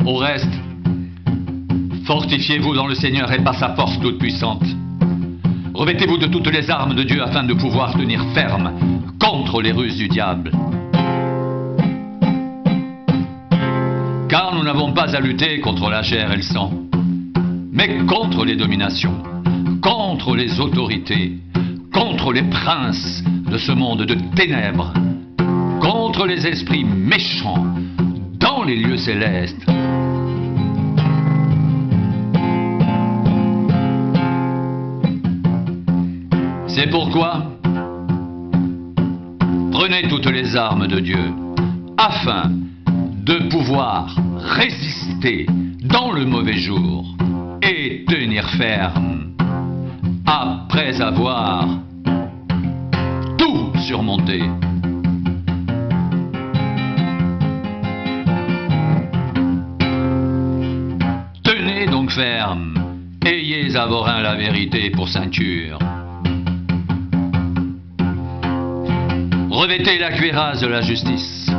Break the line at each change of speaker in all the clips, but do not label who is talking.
Au reste, fortifiez-vous dans le Seigneur et par sa force toute puissante. Revêtez-vous de toutes les armes de Dieu afin de pouvoir tenir ferme contre les ruses du diable. Car nous n'avons pas à lutter contre la chair et le sang, mais contre les dominations, contre les autorités, contre les princes de ce monde de ténèbres, contre les esprits méchants dans les lieux célestes. C'est pourquoi prenez toutes les armes de Dieu afin de pouvoir résister dans le mauvais jour et tenir ferme après avoir tout surmonté. Tenez donc ferme, ayez à vos reins la vérité pour ceinture. Revêtez la cuirasse de la justice.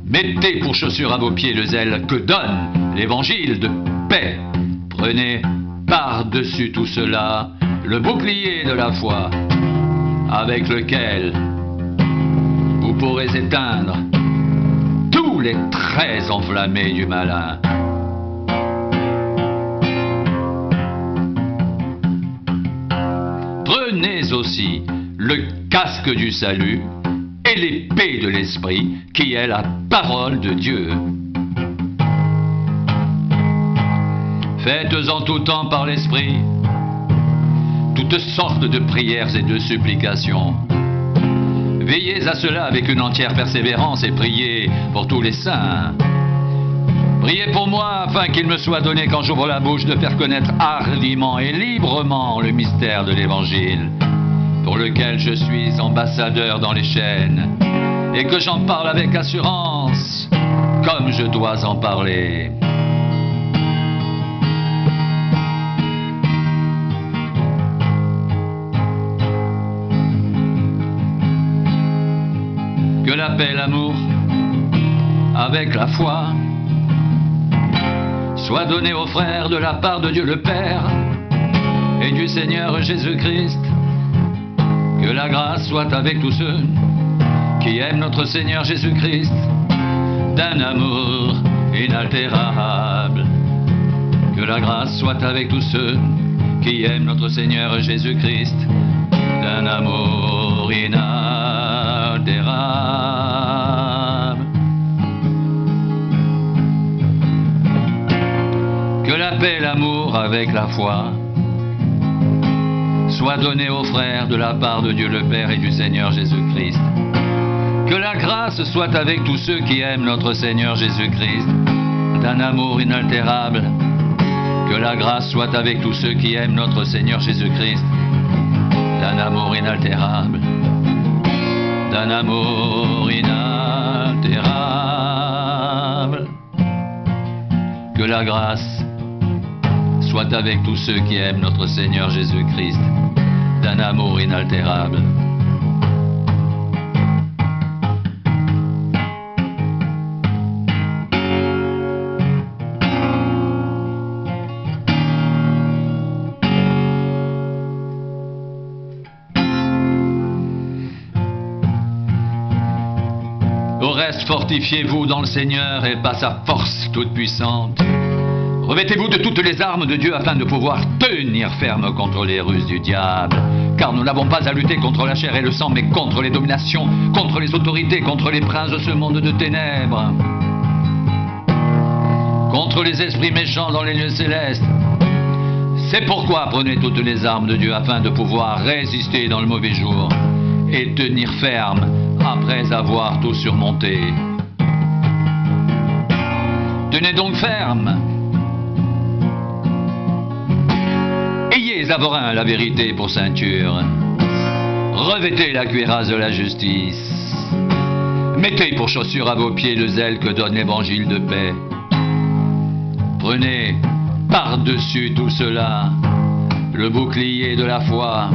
Mettez pour chaussure à vos pieds le zèle que donne l'évangile de paix. Prenez par-dessus tout cela le bouclier de la foi, avec lequel vous pourrez éteindre tous les traits enflammés du malin. Prenez aussi le casque du salut et l'épée de l'esprit, qui est la parole de Dieu. Faites en tout temps par l'esprit toutes sortes de prières et de supplications. Veillez à cela avec une entière persévérance et priez pour tous les saints. Priez pour moi afin qu'il me soit donné quand j'ouvre la bouche de faire connaître hardiment et librement le mystère de l'Évangile, pour lequel je suis ambassadeur dans les chaînes, et que j'en parle avec assurance, comme je dois en parler. Que la paix et l'amour, avec la foi, soient donnés aux frères de la part de Dieu le Père et du Seigneur Jésus-Christ. Que la grâce soit avec tous ceux qui aiment notre Seigneur Jésus-Christ d'un amour inaltérable. Que la grâce soit avec tous ceux qui aiment notre Seigneur Jésus-Christ d'un amour inaltérable. Que la paix et l'amour avec la foi soit donné aux frères de la part de Dieu le Père et du Seigneur Jésus-Christ. Que la grâce soit avec tous ceux qui aiment notre Seigneur Jésus-Christ d'un amour inaltérable. Que la grâce soit avec tous ceux qui aiment notre Seigneur Jésus-Christ d'un amour inaltérable. D'un amour inaltérable. Que la grâce soit avec tous ceux qui aiment notre Seigneur Jésus-Christ d'un amour inaltérable. Au reste, fortifiez-vous dans le Seigneur et par sa force toute puissante. Revêtez-vous de toutes les armes de Dieu afin de pouvoir tenir ferme contre les ruses du diable. Car nous n'avons pas à lutter contre la chair et le sang, mais contre les dominations, contre les autorités, contre les princes de ce monde de ténèbres, contre les esprits méchants dans les lieux célestes. C'est pourquoi prenez toutes les armes de Dieu afin de pouvoir résister dans le mauvais jour et tenir ferme après avoir tout surmonté. Tenez donc ferme. Ayez à vos reins la vérité pour ceinture. Revêtez la cuirasse de la justice. Mettez pour chaussure à vos pieds le zèle que donne l'évangile de paix. Prenez par-dessus tout cela le bouclier de la foi,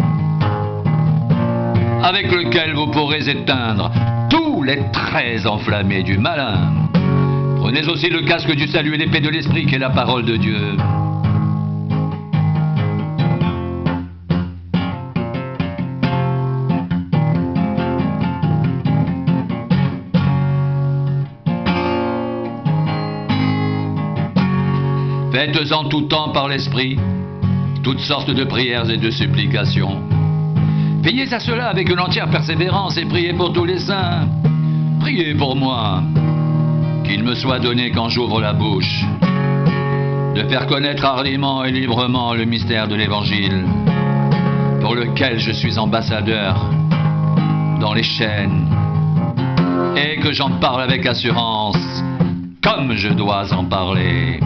avec lequel vous pourrez éteindre tous les traits enflammés du malin. Prenez aussi le casque du salut et l'épée de l'esprit qui est la parole de Dieu. Faites en tout temps par l'esprit toutes sortes de prières et de supplications. Veillez à cela avec une entière persévérance et priez pour tous les saints. Priez pour moi, qu'il me soit donné quand j'ouvre la bouche, de faire connaître hardiment et librement le mystère de l'Évangile, pour lequel je suis ambassadeur dans les chaînes, et que j'en parle avec assurance, comme je dois en parler.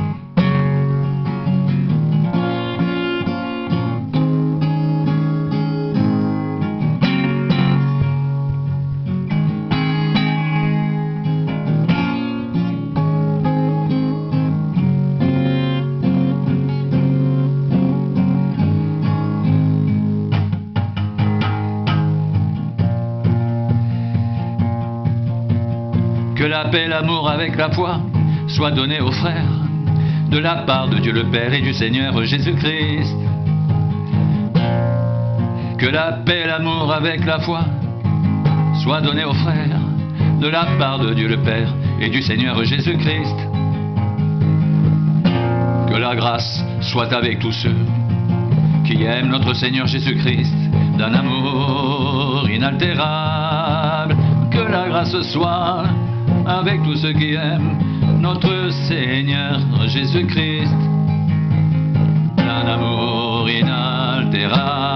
Que la paix, l'amour avec la foi soit donné aux frères, de la part de Dieu le Père et du Seigneur Jésus-Christ. Que la paix, l'amour avec la foi soit donné aux frères, de la part de Dieu le Père et du Seigneur Jésus-Christ. Que la grâce soit avec tous ceux qui aiment notre Seigneur Jésus-Christ d'un amour inaltérable. Que la grâce soit avec tous ceux qui aiment notre Seigneur Jésus-Christ d'un amour inaltérable.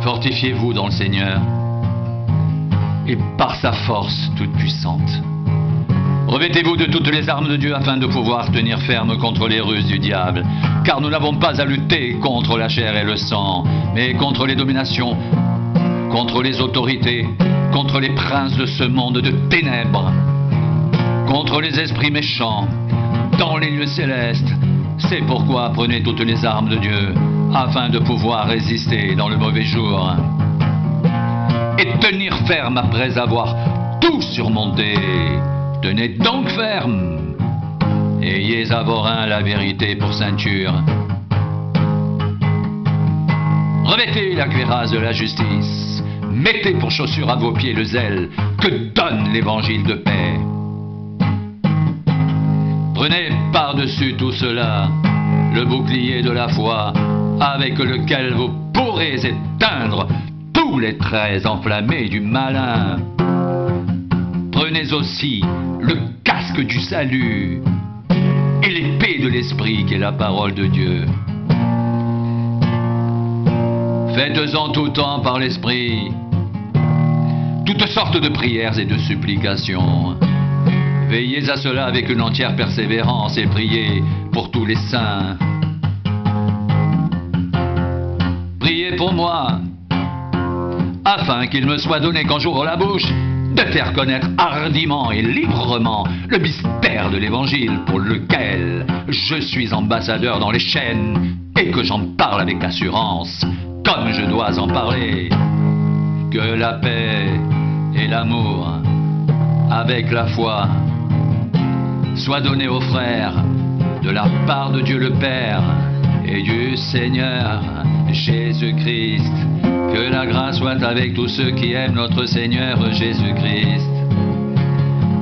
Fortifiez-vous dans le Seigneur et par sa force toute puissante. Revêtez-vous de toutes les armes de Dieu afin de pouvoir tenir ferme contre les ruses du diable. Car nous n'avons pas à lutter contre la chair et le sang, mais contre les dominations, contre les autorités, contre les princes de ce monde de ténèbres, contre les esprits méchants dans les lieux célestes. C'est pourquoi prenez toutes les armes de Dieu afin de pouvoir résister dans le mauvais jour et tenir ferme après avoir tout surmonté. Tenez donc ferme, ayez à vos reins la vérité pour ceinture. Revêtez la cuirasse de la justice, mettez pour chaussure à vos pieds le zèle que donne l'évangile de paix. Prenez par-dessus tout cela le bouclier de la foi, avec lequel vous pourrez éteindre tous les traits enflammés du malin. Prenez aussi le casque du salut et l'épée de l'esprit qui est la parole de Dieu. Faites en tout temps par l'esprit toutes sortes de prières et de supplications. Veillez à cela avec une entière persévérance et priez pour tous les saints. Priez pour moi, afin qu'il me soit donné quand j'ouvre la bouche, de faire connaître hardiment et librement le mystère de l'Évangile pour lequel je suis ambassadeur dans les chaînes et que j'en parle avec assurance, comme je dois en parler. Que la paix et l'amour avec la foi soient donnés aux frères de la part de Dieu le Père et du Seigneur Jésus-Christ. Que la grâce soit avec tous ceux qui aiment notre Seigneur Jésus-Christ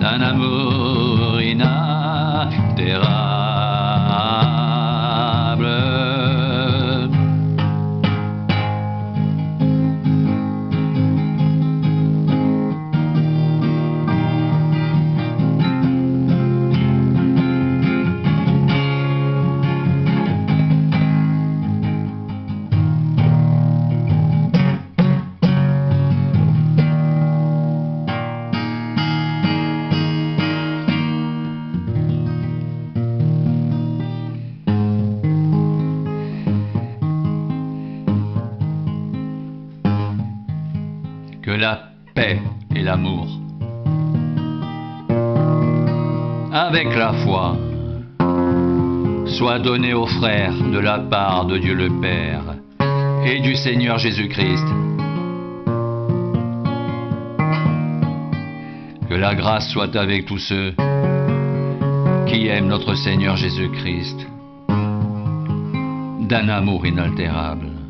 d'un amour inaltérable. que la paix et l'amour, avec la foi, soient donnés aux frères de la part de Dieu le Père et du Seigneur Jésus-Christ. Que la grâce soit avec tous ceux qui aiment notre Seigneur Jésus-Christ d'un amour inaltérable.